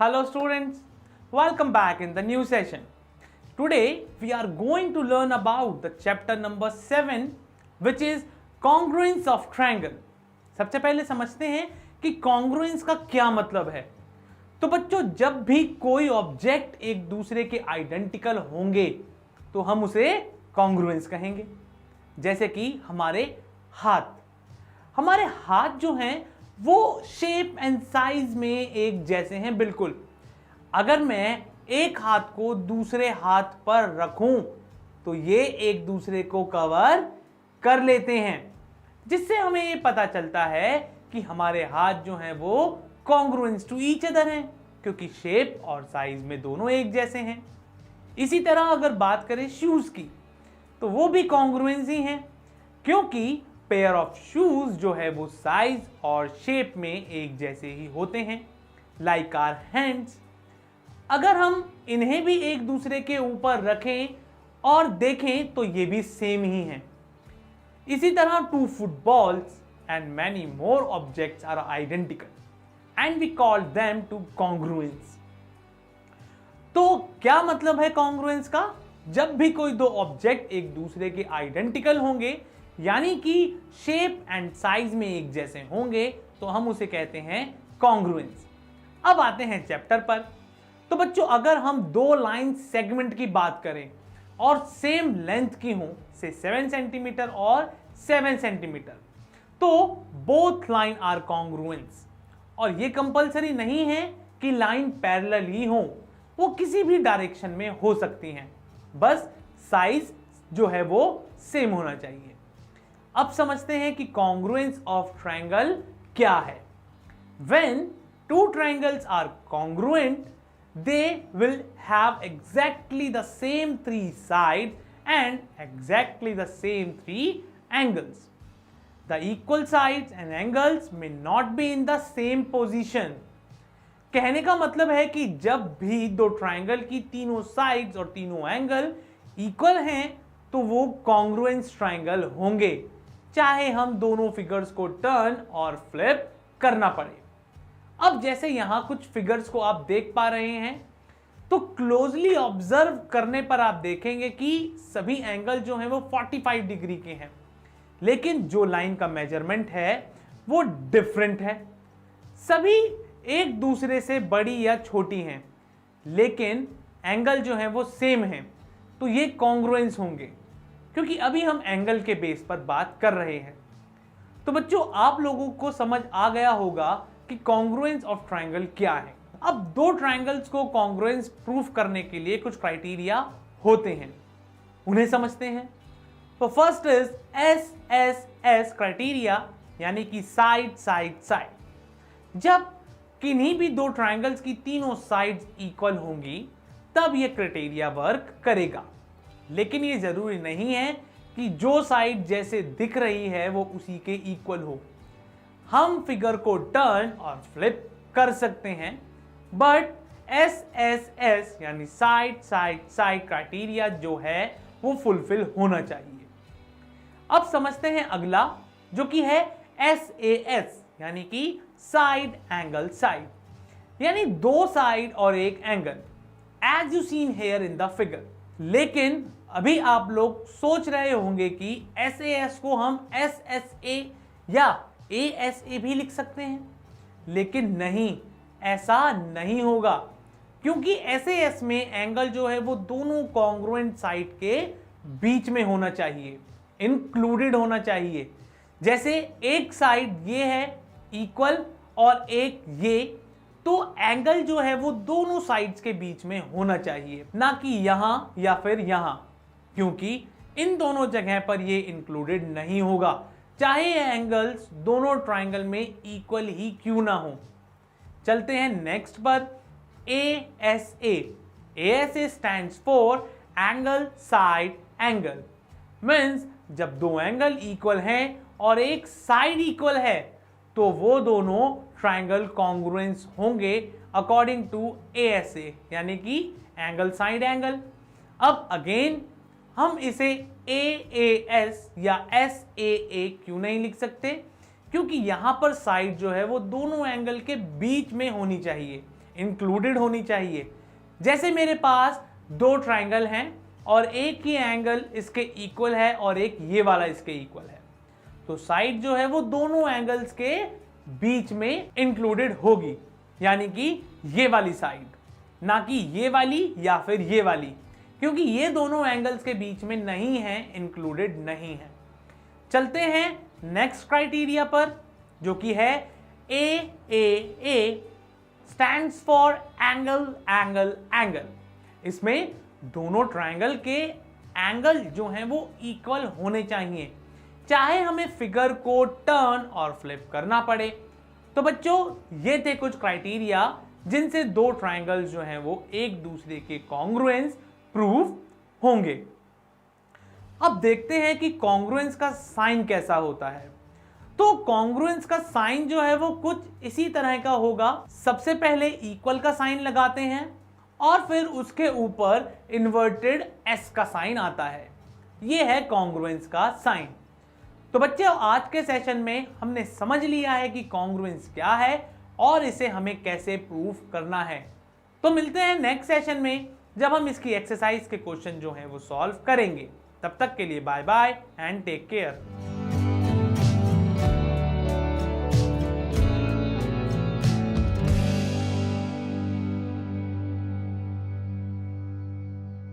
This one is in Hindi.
Hello students, welcome back in the new session. Today we are going to learn about the chapter number 7 which is congruence of triangle. सबसे पहले समझते हैं कि congruence का क्या मतलब है। तो बच्चों जब भी कोई ऑब्जेक्ट एक दूसरे के आइडेंटिकल होंगे तो हम उसे congruence कहेंगे। जैसे कि हमारे हाथ जो हैं वो शेप एंड साइज में एक जैसे हैं बिल्कुल। अगर मैं एक हाथ को दूसरे हाथ पर रखूं तो ये एक दूसरे को कवर कर लेते हैं, जिससे हमें ये पता चलता है कि हमारे हाथ जो हैं वो कॉन्ग्रुएंस टू ईच अदर हैं, क्योंकि शेप और साइज में दोनों एक जैसे हैं। इसी तरह अगर बात करें शूज की तो वो भी कॉन्ग्रुएंस ही हैं, क्योंकि पेयर ऑफ शूज जो है वो साइज और शेप में एक जैसे ही होते हैं। लाइक आवर हैंड्स, अगर हम इन्हें भी एक दूसरे के ऊपर रखें और देखें तो ये भी सेम ही हैं। इसी तरह two footballs and many more objects are identical and we call them to congruence. तो क्या मतलब है कॉन्ग्रुएंस का? जब भी कोई दो ऑब्जेक्ट एक दूसरे के आइडेंटिकल होंगे, यानी कि शेप एंड साइज में एक जैसे होंगे, तो हम उसे कहते हैं कॉन्ग्रुएंस। अब आते हैं चैप्टर पर। तो बच्चों अगर हम दो लाइन सेगमेंट की बात करें और सेम लेंथ की हों, से 7 सेंटीमीटर और 7 सेंटीमीटर, तो बोथ लाइन आर कॉन्ग्रुएंस। और ये कंपलसरी नहीं है कि लाइन पैरेलल ही हो, वो किसी भी डायरेक्शन में हो सकती हैं, बस साइज जो है वो सेम होना चाहिए। अब समझते हैं कि कॉन्ग्रुएंस ऑफ ट्रायंगल क्या है। When two triangles are congruent, they will have exactly the same three sides and exactly the same three angles. The equal sides and angles may not be in the same position. कहने का मतलब है कि जब भी दो ट्रायंगल की तीनों साइड्स और तीनों एंगल इक्वल हैं तो वो कॉन्ग्रुएंस ट्रायंगल होंगे, चाहे हम दोनों फिगर्स को टर्न और फ्लिप करना पड़े। अब जैसे यहां कुछ फिगर्स को आप देख पा रहे हैं, तो क्लोजली ऑब्जर्व करने पर आप देखेंगे कि सभी एंगल जो हैं वो 45 डिग्री के हैं, लेकिन जो लाइन का मेजरमेंट है वो डिफरेंट है। सभी एक दूसरे से बड़ी या छोटी हैं, लेकिन एंगल जो है वो सेम है, तो ये कॉन्ग्रुएंस होंगे, क्योंकि अभी हम एंगल के बेस पर बात कर रहे हैं। तो बच्चों आप लोगों को समझ आ गया होगा कि कॉन्ग्रुएंस ऑफ ट्रायंगल क्या है। अब दो ट्रायंगल्स को कॉन्ग्रुएंस प्रूफ करने के लिए कुछ क्राइटेरिया होते हैं, उन्हें समझते हैं। तो फर्स्ट इज SSS क्राइटेरिया, यानी कि साइड साइड साइड। जब किन्हीं भी दो ट्रायंगल्स की तीनों साइड्स इक्वल होंगी तब यह क्राइटेरिया वर्क करेगा, लेकिन यह जरूरी नहीं है कि जो साइड जैसे दिख रही है वो उसी के इक्वल हो। हम फिगर को टर्न और फ्लिप कर सकते हैं, बट SSS यानी साइड साइड साइड क्राइटेरिया जो है वो फुलफिल होना चाहिए। अब समझते हैं अगला, जो कि है SAS यानी कि साइड एंगल साइड, यानी दो साइड और एक angle, as you seen here in the figure. लेकिन अभी आप लोग सोच रहे होंगे कि SAS को हम SSA या ASA भी लिख सकते हैं, लेकिन नहीं, ऐसा नहीं होगा, क्योंकि SAS में एंगल जो है वो दोनों कॉन्ग्रुएंट साइड के बीच में होना चाहिए, इंक्लूडेड होना चाहिए। जैसे एक साइड ये है इक्वल और एक ये, तो एंगल जो है वो दोनों साइड्स के बीच में होना चाहिए, ना कि यहां या फिर यहां, क्योंकि इन दोनों जगह पर ये इंक्लूडेड नहीं होगा, चाहे ये एंगल्स दोनों ट्रायंगल में इक्वल ही क्यों ना हो। चलते हैं नेक्स्ट पर, ASA। ASA stands for angle side angle, means जब दो एंगल इक्वल हैं और एक साइड इक्वल है तो वो दोनों ट्रायंगल कॉन्ग्रुएंस होंगे अकॉर्डिंग टू ASA, यानी कि एंगल साइड एंगल। अब अगेन हम इसे AAS या SAA क्यों नहीं लिख सकते? क्योंकि यहां पर साइड जो है वो दोनों एंगल के बीच में होनी चाहिए, इंक्लूडेड होनी चाहिए। जैसे मेरे पास दो ट्राइंगल हैं और एक ही एंगल इसके इक्वल है और एक ये वाला इसके इक्वल है, तो साइड जो है वो दोनों एंगल्स के बीच में इंक्लूडेड होगी, यानी कि ये वाली साइड, ना कि ये वाली या फिर ये वाली, क्योंकि ये दोनों एंगल्स के बीच में नहीं है, इंक्लूडेड नहीं है। चलते हैं नेक्स्ट क्राइटेरिया पर, जो कि है ए stands for angle angle angle. इसमें दोनों ट्राइंगल के एंगल जो हैं वो इक्वल होने चाहिए, चाहे हमें फिगर को टर्न और फ्लिप करना पड़े। तो बच्चों, ये थे कुछ क्राइटेरिया जिनसे दो ट्राइंगल्स जो हैं वो एक दूसरे के कॉन्ग्रुएंस प्रूव होंगे। अब देखते हैं कि कॉन्ग्रुएंस का साइन कैसा होता है। तो कॉन्ग्रुएंस का साइन जो है वो कुछ इसी तरह का होगा। सबसे पहले इक्वल का साइन लगाते हैं और फिर उसके ऊपर इन्वर्टेड एस का साइन आता है। ये है कॉन्ग्रुएंस का साइन। तो बच्चे, आज के सेशन में हमने समझ लिया है कि कॉन्ग्रुएंस क्या है और इसे हमें कैसे प्रूव करना है। तो मिलते हैं नेक्स्ट सेशन में, जब हम इसकी एक्सरसाइज के क्वेश्चन जो हैं वो सॉल्व करेंगे। तब तक के लिए bye bye and take care.